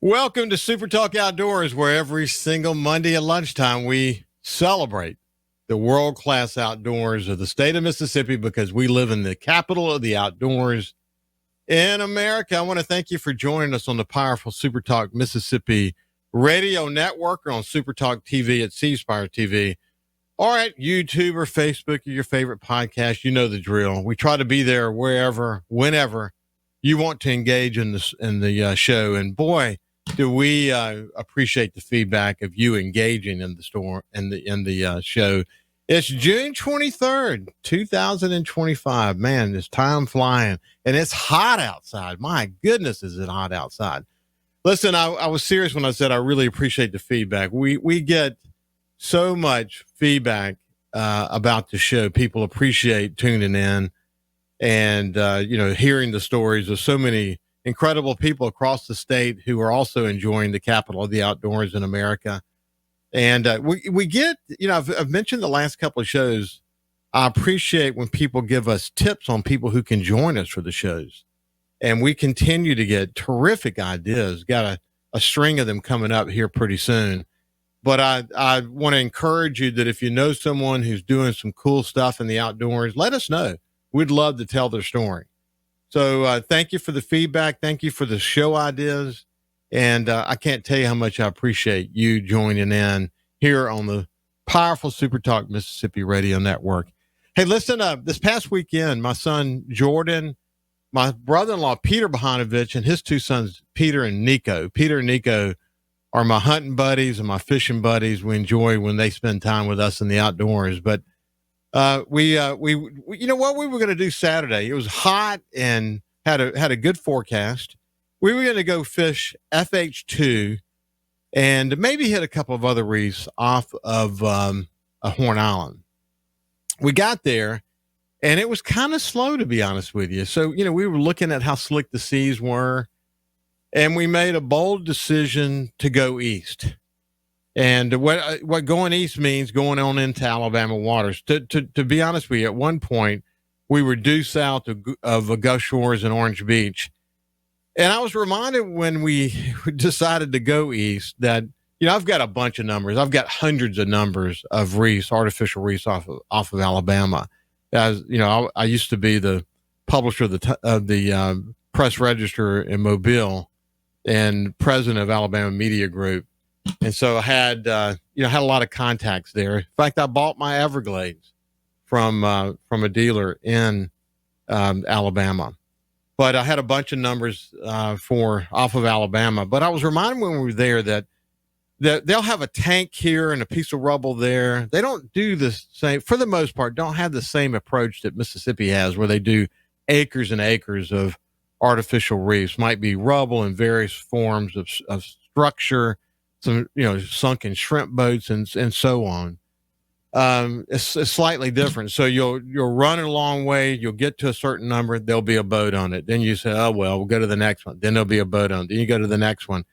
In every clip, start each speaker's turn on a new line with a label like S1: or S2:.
S1: Welcome to SuperTalk Outdoors, where every single Monday at lunchtime we celebrate the world-class outdoors of the state of Mississippi because we live in the capital of the outdoors in America. I want to thank you for joining us on the powerful SuperTalk Mississippi radio network or on SuperTalk TV at C-Spire TV or at YouTube or Facebook or your favorite podcast. You know the drill. We try to be there wherever, whenever you want to engage in the show. And boy, do we appreciate the feedback of you engaging in the store in the show. It's June 23rd, 2025. Man, this time flying, and it's hot outside. My goodness, is it hot outside? Listen, I was serious when I said I really appreciate the feedback. We get so much feedback about the show. People appreciate tuning in and hearing the stories of so many incredible people across the state who are also enjoying the capital of the outdoors in America. And we get, I've mentioned the last couple of shows, I appreciate when people give us tips on people who can join us for the shows. And we continue to get terrific ideas. Got a string of them coming up here pretty soon. But I want to encourage you that if you know someone who's doing some cool stuff in the outdoors, let us know. We'd love to tell their story. So thank you for the feedback. Thank you for the show ideas. And I can't tell you how much I appreciate you joining in here on the powerful SuperTalk Mississippi Radio Network. Hey, listen, this past weekend, my son Jordan, my brother-in-law Peter Bohanovich, and his two sons, Peter and Nico. Peter and Nico are my hunting buddies and my fishing buddies. We enjoy when they spend time with us in the outdoors. But we you know what we were going to do Saturday? It was hot and had a good forecast. We were going to go fish FH2 and maybe hit a couple of other reefs off of a Horn Island. We got there and it was kind of slow, to be honest with you. So, we were looking at how slick the seas were and we made a bold decision to go east. And what going east means, going on into Alabama waters. To be honest with you, at one point, we were due south of Gulf Shores and Orange Beach. And I was reminded when we decided to go east that, I've got a bunch of numbers. I've got hundreds of numbers of reefs, artificial reefs off of Alabama. As I used to be the publisher of the Press Register in Mobile and president of Alabama Media Group. And so I had a lot of contacts there. In fact, I bought my Everglades from a dealer in Alabama, but I had a bunch of numbers off of Alabama. But I was reminded when we were there that they'll have a tank here and a piece of rubble there. They don't do the same, for the most part, don't have the same approach that Mississippi has, where they do acres and acres of artificial reefs. Might be rubble in various forms of structure. Some, sunken shrimp boats and so on. It's slightly different. So you'll run a long way. You'll get to a certain number. There'll be a boat on it. Then you say, oh, well, we'll go to the next one. Then there'll be a boat on it. Then you go to the next one.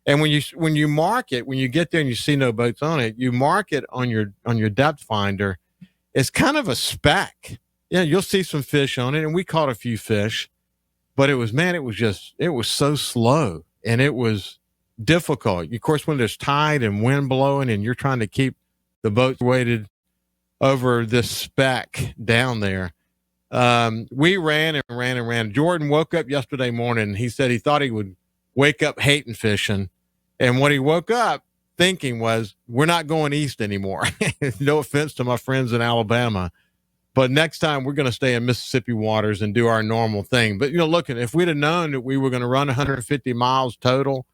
S1: And when you mark it, when you get there and you see no boats on it, you mark it on your depth finder. It's kind of a speck. Yeah. You'll see some fish on it. And we caught a few fish, but it was so slow and it was difficult. Of course, when there's tide and wind blowing and you're trying to keep the boat weighted over this speck down there, we ran and ran and ran. Jordan woke up yesterday morning and he said he thought he would wake up hating fishing. And what he woke up thinking was, we're not going east anymore. No offense to my friends in Alabama, but next time we're going to stay in Mississippi waters and do our normal thing. But, look, if we'd have known that we were going to run 150 miles total,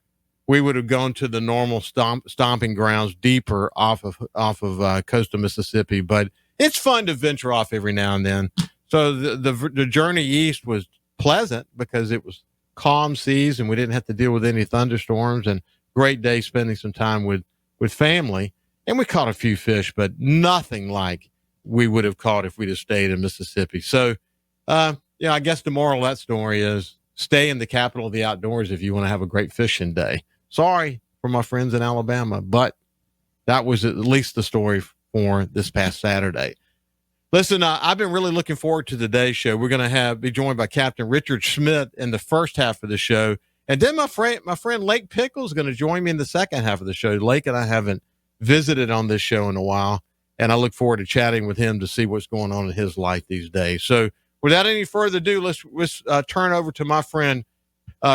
S1: we would have gone to the normal stomping grounds deeper off of coastal Mississippi. But it's fun to venture off every now and then. So the journey east was pleasant because it was calm seas and we didn't have to deal with any thunderstorms, and great day spending some time with family. And we caught a few fish, but nothing like we would have caught if we'd have stayed in Mississippi. So, I guess the moral of that story is stay in the capital of the outdoors if you want to have a great fishing day. Sorry for my friends in Alabama, but that was at least the story for this past Saturday. Listen, I've been really looking forward to today's show. We're going to be joined by Captain Richard Schmidt in the first half of the show. And then my friend Lake Pickle is going to join me in the second half of the show. Lake and I haven't visited on this show in a while, and I look forward to chatting with him to see what's going on in his life these days. So, without any further ado, let's turn over to my friend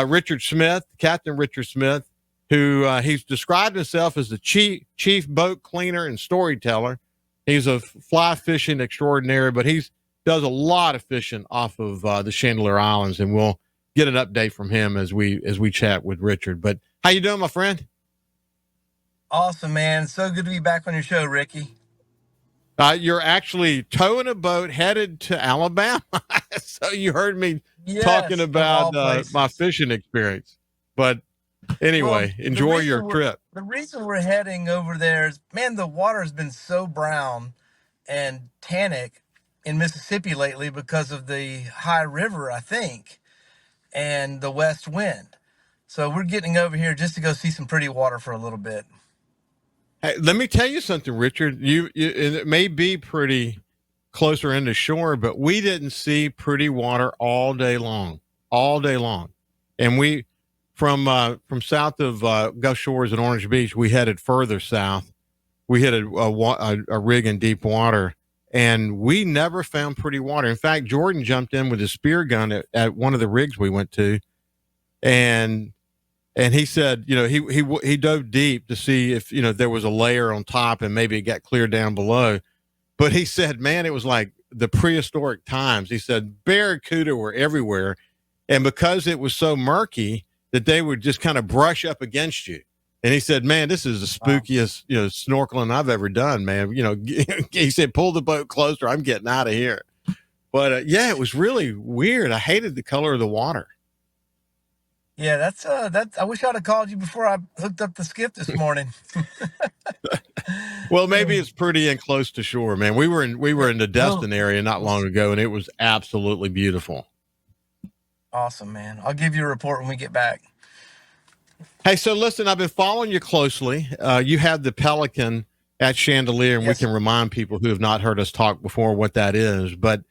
S1: Richard Smith, Captain Richard Smith, who he's described himself as the chief boat cleaner and storyteller. He's a fly fishing extraordinary, but he's does a lot of fishing off of the Chandelier Islands, and we'll get an update from him as we chat with Richard. But how you doing, my friend?
S2: Awesome, man. So good to be back on your show, Ricky.
S1: You're actually towing a boat headed to Alabama. So you heard me talking
S2: Yes, of
S1: about
S2: all
S1: my
S2: places.
S1: fishing experience. But
S2: Well,
S1: anyway,
S2: the
S1: enjoy your
S2: reason we're
S1: trip.
S2: the reason we're heading over there is, man, the water has been so brown and tannic in Mississippi lately because of the high river, I think, and the west wind. So we're getting over here just to go see some pretty water for a little bit.
S1: Hey, let me tell you something, Richard. It may be pretty closer into shore, but we didn't see pretty water all day long, and we from south of Gulf Shores and Orange Beach, we headed further south. We hit a rig in deep water, and we never found pretty water. In fact, Jordan jumped in with his spear gun at one of the rigs we went to, and he said, he dove deep to see if there was a layer on top and maybe it got clear down below. But he said, man, it was like the prehistoric times. He said barracuda were everywhere, and because it was so murky that they would just kind of brush up against you. And he said, man, this is the
S2: Wow.
S1: spookiest snorkeling I've ever done, man. He said, pull the boat closer. I'm getting out of here. But yeah, it was really weird. I hated the color of the water.
S2: Yeah, that. I wish I'd have called you before I hooked up the skiff this morning.
S1: Well, maybe it's pretty and close to shore, man. We were in the
S2: Oh,
S1: Destin area not long ago, and it was absolutely beautiful.
S2: awesome, man. I'll give you a report when we get back.
S1: Hey, so listen, I've been following you closely. You had the Pelican at Chandelier, and we
S2: Yes,
S1: can
S2: sir.
S1: remind people who have not heard us talk before what that is. But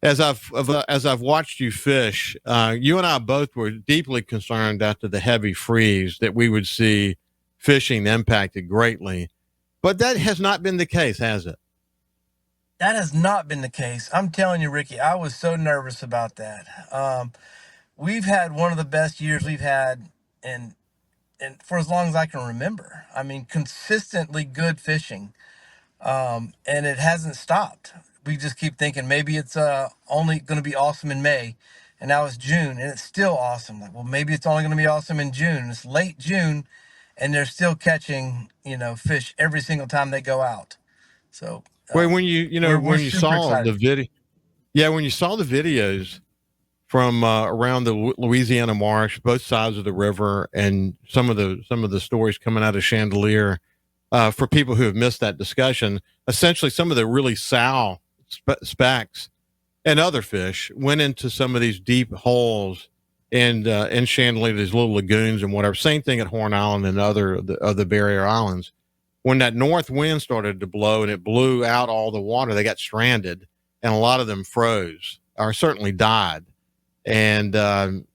S1: as I've watched you fish, you and I both were deeply concerned after the heavy freeze that we would see fishing impacted greatly. But that has not been the case, has it?
S2: That has not been the case. I'm telling you, Ricky, I was so nervous about that. We've had one of the best years we've had in for as long as I can remember. I mean, consistently good fishing, and it hasn't stopped. We just keep thinking maybe it's only going to be awesome in May, and now it's June, and it's still awesome. Like, well, maybe it's only going to be awesome in June. It's late June, and they're still catching fish every single time they go out. So
S1: Well, when you know
S2: we're
S1: when you
S2: super
S1: saw
S2: excited.
S1: the video, yeah, when you saw the videos from around the Louisiana marsh, both sides of the river, and some of the stories coming out of Chandelier, for people who have missed that discussion, essentially some of the really sow specks and other fish went into some of these deep holes and in Chandelier, these little lagoons and whatever. Same thing at Horn Island and other of the barrier islands. When that north wind started to blow and it blew out all the water, they got stranded, and a lot of them froze or certainly died. And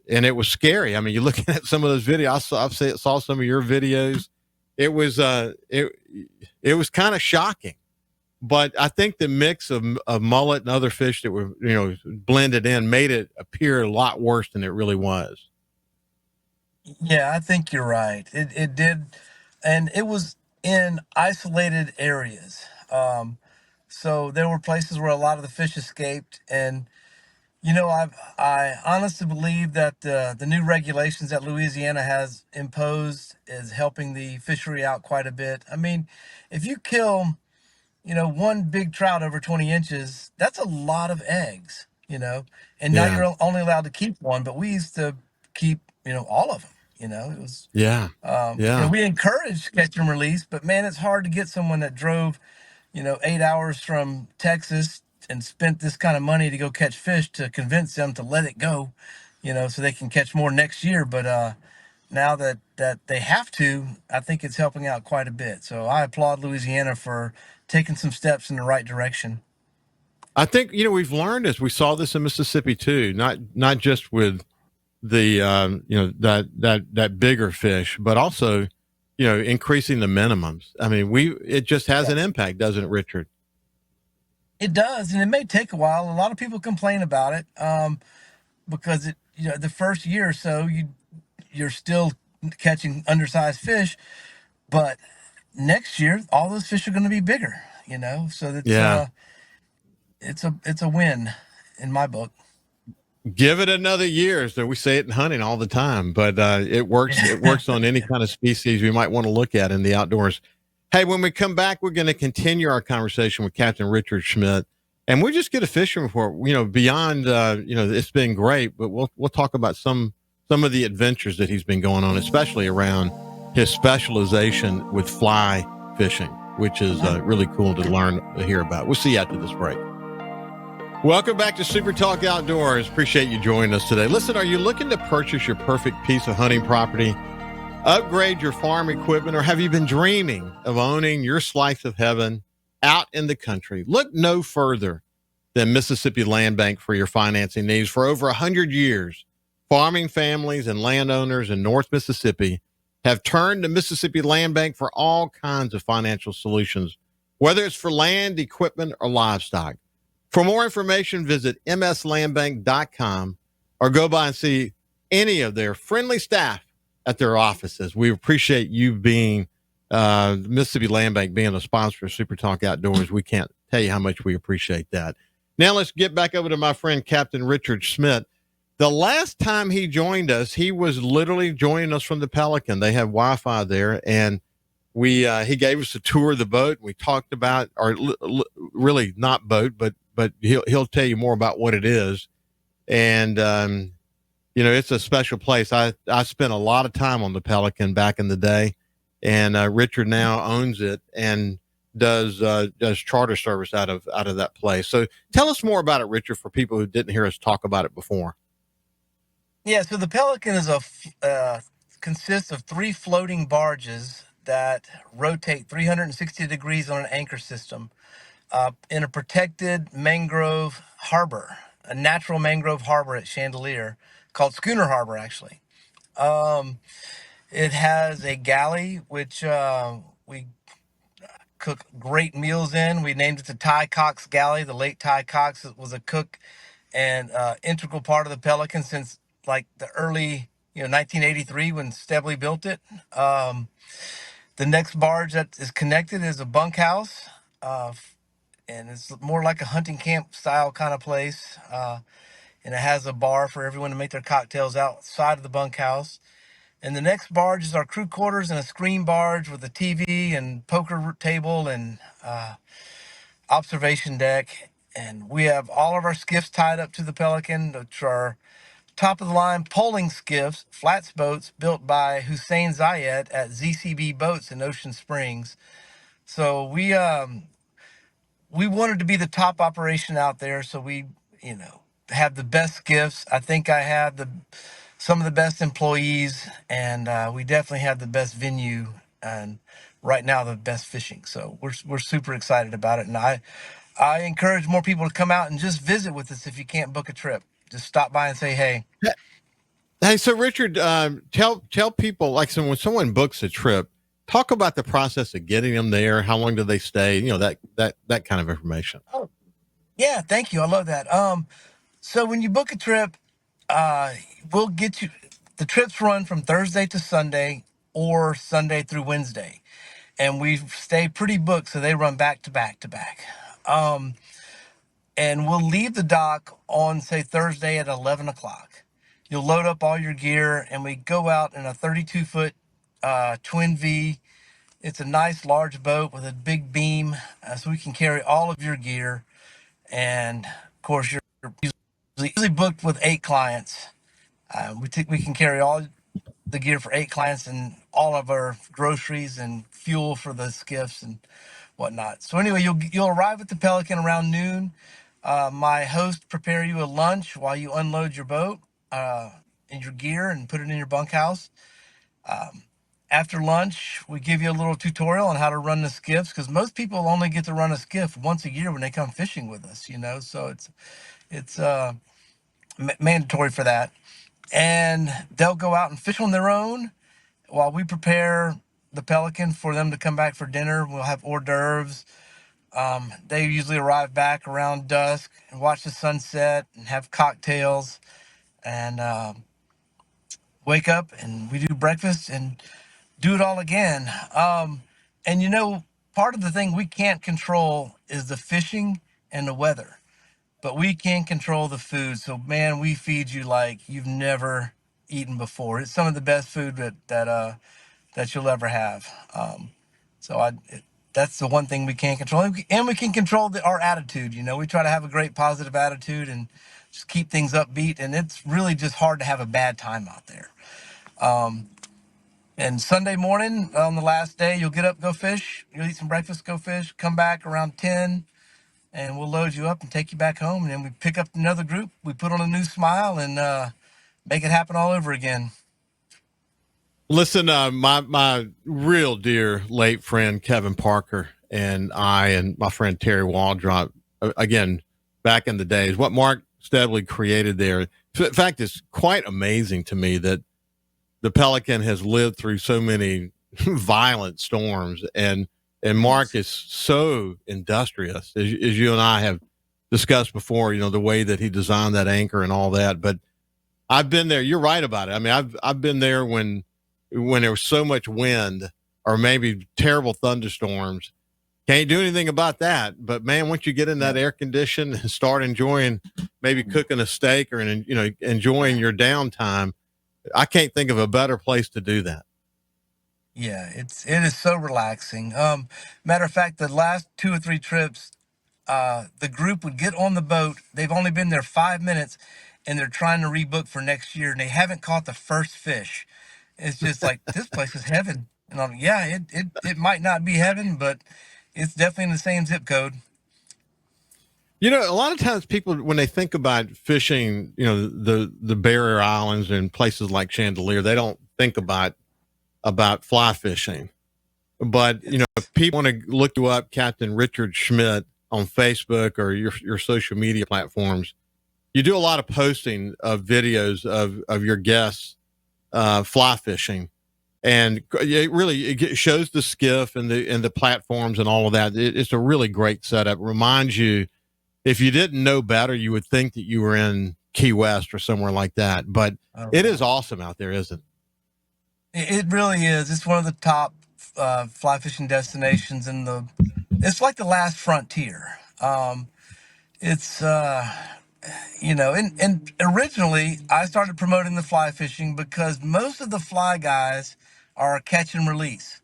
S1: it was scary. I mean, you're looking at some of those videos. I saw some of your videos. It was it was kind of shocking. But I think the mix of mullet and other fish that were blended in made it appear a lot worse than it really was.
S2: Yeah, I think you're right. It did, and it was in isolated areas. So there were places where a lot of the fish escaped, and I honestly believe that the new regulations that Louisiana has imposed is helping the fishery out quite a bit. I mean, if you kill one big trout over 20 inches, that's a lot of eggs, and now
S1: Yeah,
S2: you're only allowed to keep one, but we used to keep, all of them, it was,
S1: yeah, yeah.
S2: we encourage catch and release, but man, it's hard to get someone that drove, 8 hours from Texas and spent this kind of money to go catch fish to convince them to let it go, so they can catch more next year. But now that they have to, I think it's helping out quite a bit. So I applaud Louisiana for taking some steps in the right direction.
S1: I think we've learned this. We saw this in Mississippi too, not just with the that bigger fish, but also increasing the minimums. I mean, it just has an
S2: Yes.
S1: impact, doesn't it, Richard?
S2: It does, and it may take a while. A lot of people complain about it because the first year or so you're still catching undersized fish, but next year all those fish are going to be bigger. So
S1: Yeah.
S2: it's a win in my book.
S1: Give it another year. So we say it in hunting all the time, but it works. It works on any kind of species we might want to look at in the outdoors. Hey, when we come back, we're going to continue our conversation with Captain Richard Schmidt, and we'll just get a fishing report. Beyond it's been great, but we'll talk about some of the adventures that he's been going on, especially around his specialization with fly fishing, which is really cool to hear about. We'll see you after this break. Welcome back to Super Talk Outdoors. Appreciate you joining us today. Listen, are you looking to purchase your perfect piece of hunting property, upgrade your farm equipment, or have you been dreaming of owning your slice of heaven out in the country? Look no further than Mississippi Land Bank for your financing needs. For over 100 years, farming families and landowners in North Mississippi have turned to Mississippi Land Bank for all kinds of financial solutions, whether it's for land, equipment, or livestock. For more information, visit mslandbank.com or go by and see any of their friendly staff at their offices. We appreciate you being Mississippi Land Bank being a sponsor of Super Talk Outdoors. We can't tell you how much we appreciate that. Now let's get back over to my friend Captain Richard Schmidt. The last time he joined us, he was literally joining us from the Pelican. They have Wi-Fi there, and he gave us a tour of the boat. We talked about, or really not boat, but he'll tell you more about what it is. And it's a special place. I spent a lot of time on the Pelican back in the day, and Richard now owns it and does charter service out of that place. So tell us more about it, Richard, for people who didn't hear us talk about it before.
S2: Yeah, so the Pelican consists of 3 floating barges that rotate 360 degrees on an anchor system in a protected mangrove harbor, a natural mangrove harbor at Chandelier called Schooner Harbor, actually. It has a galley, which we cook great meals in. We named it the Ty Cox Galley. The late Ty Cox was a cook and integral part of the Pelican since like the early 1983 when Stebley built it. The next barge that is connected is a bunkhouse, and it's more like a hunting camp style kind of place. And it has a bar for everyone to make their cocktails outside of the bunkhouse. And the next barge is our crew quarters and a screen barge with a TV and poker table and observation deck. And we have all of our skiffs tied up to the Pelican, which are top of the line poling skiffs, flats boats built by Hussein Zayed at ZCB Boats in Ocean Springs. So we wanted to be the top operation out there, so we have the best skiffs. I think I have some of the best employees, and we definitely have the best venue, and right now the best fishing. So we're super excited about it, and I encourage more people to come out and just visit with us if you can't book a trip. Just stop by and say hey.
S1: Hey, so Richard, tell people, like, so when someone books a trip, talk about the process of getting them there. How long do they stay? That kind of information.
S2: Oh, yeah, thank you. I love that. So when you book a trip, we'll get you. The trips run from Thursday to Sunday or Sunday through Wednesday, and we stay pretty booked, so they run back to back to back. And we'll leave the dock on, say, Thursday at 11 o'clock. You'll load up all your gear, and we go out in a 32-foot twin V. It's a nice large boat with a big beam, so we can carry all of your gear. And of course, you're usually booked with 8 clients. We can carry all the gear for 8 clients and all of our groceries and fuel for the skiffs and whatnot. So anyway, you'll arrive at the Pelican around noon. My host prepare you a lunch while you unload your boat and your gear and put it in your bunkhouse. After lunch, we give you a little tutorial on how to run the skiffs, because most people only get to run a skiff once a year when they come fishing with us, so it's mandatory for that. and they'll go out and fish on their own while we prepare the pelican for them to come back for dinner. We'll have hors d'oeuvres. They usually arrive back around dusk and watch the sunset and have cocktails and wake up, and we do breakfast and do it all again. And part of the thing we can't control is the fishing and the weather, but we can control the food. So man, we feed you like you've never eaten before. It's some of the best food that you'll ever have. So that's the one thing we can't control, and we can control our attitude. We try to have a great positive attitude and just keep things upbeat. And it's really just hard to have a bad time out there. And Sunday morning on the last day, you'll get up, go fish. You'll eat some breakfast, go fish. Come back around 10, and we'll load you up and take you back home. And then we pick up another group. We put on a new smile and make it happen all over again.
S1: Listen, my real dear late friend Kevin Parker and I and my friend Terry Waldrop, again, back in the days, what Mark Steadley created there. In fact, it's quite amazing to me that the Pelican has lived through so many violent storms, and Mark is so industrious, as you and I have discussed before. The way that he designed that anchor and all that. But I've been there. You're right about it. I mean, I've been there when there was so much wind or maybe terrible thunderstorms. Can't do anything about that. But man, once you get in that air condition and start enjoying, maybe cooking a steak or enjoying your downtime, I can't think of a better place to do that.
S2: Yeah, it is so relaxing. Matter of fact, the last 2 or 3 trips, the group would get on the boat. They've only been there 5 minutes, and they're trying to rebook for next year, and they haven't caught the first fish. It's just like, this place is heaven. And it might not be heaven, but it's definitely in the same zip code.
S1: A lot of times people, when they think about fishing, the barrier islands and places like Chandelier, they don't think about fly fishing. But, if people want to look you up, Captain Richard Schmidt, on Facebook or your social media platforms, you do a lot of posting of videos of your guests fly fishing. And it shows the skiff and the platforms and all of that. It's a really great setup. Reminds you, if you didn't know better, you would think that you were in Key West or somewhere like that. But it is awesome out there, isn't
S2: it? It really is. It's one of the top fly fishing destinations it's like the last frontier. It's and originally I started promoting the fly fishing because most of the fly guys are catch and release.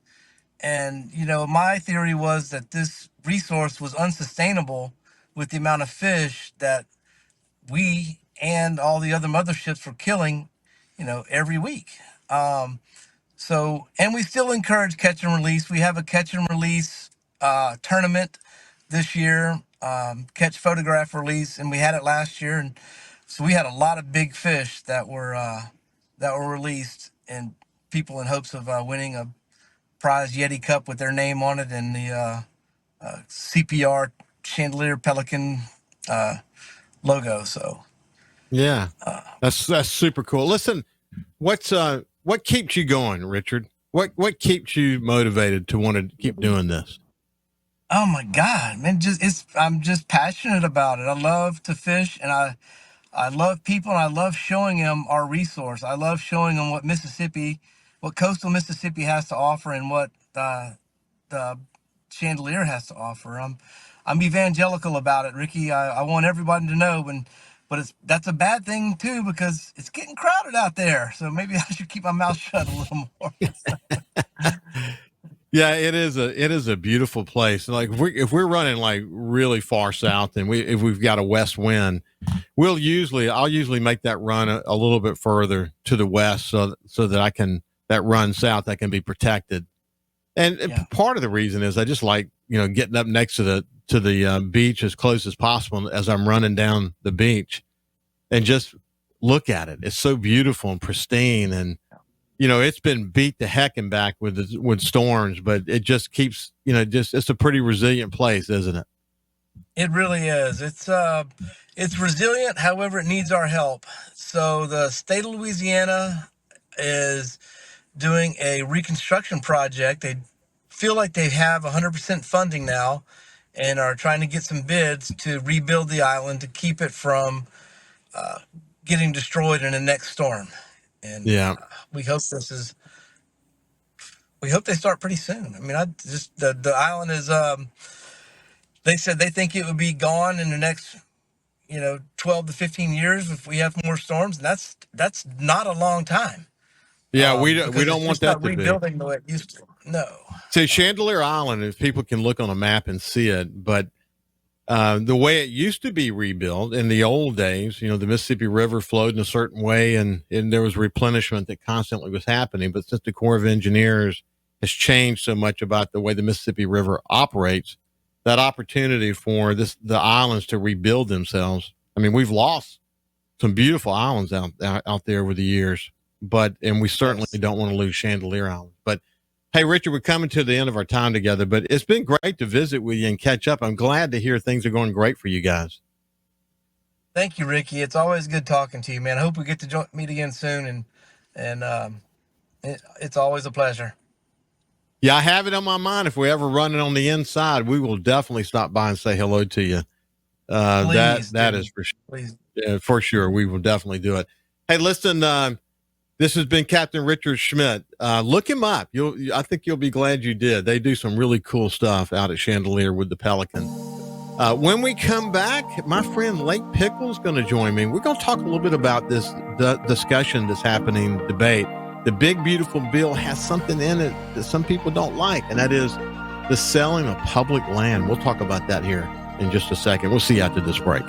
S2: And, my theory was that this resource was unsustainable with the amount of fish that we and all the other motherships were killing, every week. And we still encourage catch and release. We have a catch and release tournament this year, catch, photograph, release, and we had it last year. And so we had a lot of big fish that were released, and people in hopes of winning a prize Yeti Cup with their name on it and the CPR Chandelier Pelican logo. So
S1: yeah, that's super cool. Listen, what keeps you going, Richard? What keeps you motivated to want to keep doing this?
S2: Oh my God, man! I'm just passionate about it. I love to fish, and I love people, and I love showing them our resource. I love showing them what coastal Mississippi has to offer, and what the Chandelier has to offer. I'm evangelical about it, Ricky. I want everybody to know, but that's a bad thing too, because it's getting crowded out there. So maybe I should keep my mouth shut a little more.
S1: Yeah, it is a beautiful place. Like if we're running like really far south and if we've got a west wind, I'll usually make that run a little bit further to the west so that that run south, that can be protected. And part of the reason is I just like, getting up next to the beach as close as possible as I'm running down the beach and just look at it. It's so beautiful and pristine, and it's been beat to heck and back with storms, but it just keeps, it's a pretty resilient place, isn't it?
S2: It really is. It's resilient. However, it needs our help. So the state of Louisiana is doing a reconstruction project. They feel like they have 100% funding now, and are trying to get some bids to rebuild the island to keep it from getting destroyed in the next storm. And
S1: Yeah.
S2: we hope this is. We hope they start pretty soon. I mean, I just the island is. They said they think it would be gone in the next 12 to 15 years if we have more storms, and that's not a long time.
S1: Yeah, we
S2: Because it's
S1: don't want
S2: just
S1: that
S2: not
S1: to be.
S2: rebuilding the way it used to. No.
S1: So Chandelier Island, if people can look on a map and see it, but the way it used to be rebuilt in the old days, the Mississippi River flowed in a certain way, and there was replenishment that constantly was happening. But since the Corps of Engineers has changed so much about the way the Mississippi River operates, that opportunity for the islands to rebuild themselves. I mean, we've lost some beautiful islands out there over the years, and we certainly don't want to lose Chandelier Island. But hey, Richard, we're coming to the end of our time together, but it's been great to visit with you and catch up. I'm glad to hear things are going great for you guys.
S2: Thank you, Ricky. It's always good talking to you, man. I hope we get to meet again soon, and it's always a pleasure.
S1: Yeah, I have it on my mind. If we're ever running on the inside, we will definitely stop by and say hello to you. That is for sure.
S2: Please.
S1: For sure. We will definitely do it. Hey, listen, this has been Captain Richard Schmidt. Look him up. I think you'll be glad you did. They do some really cool stuff out at Chandelier with the Pelican. When we come back, my friend Lake Pickle is going to join me. We're going to talk a little bit about this discussion that's happening, debate. The big, beautiful bill has something in it that some people don't like, and that is the selling of public land. We'll talk about that here in just a second. We'll see you after this break.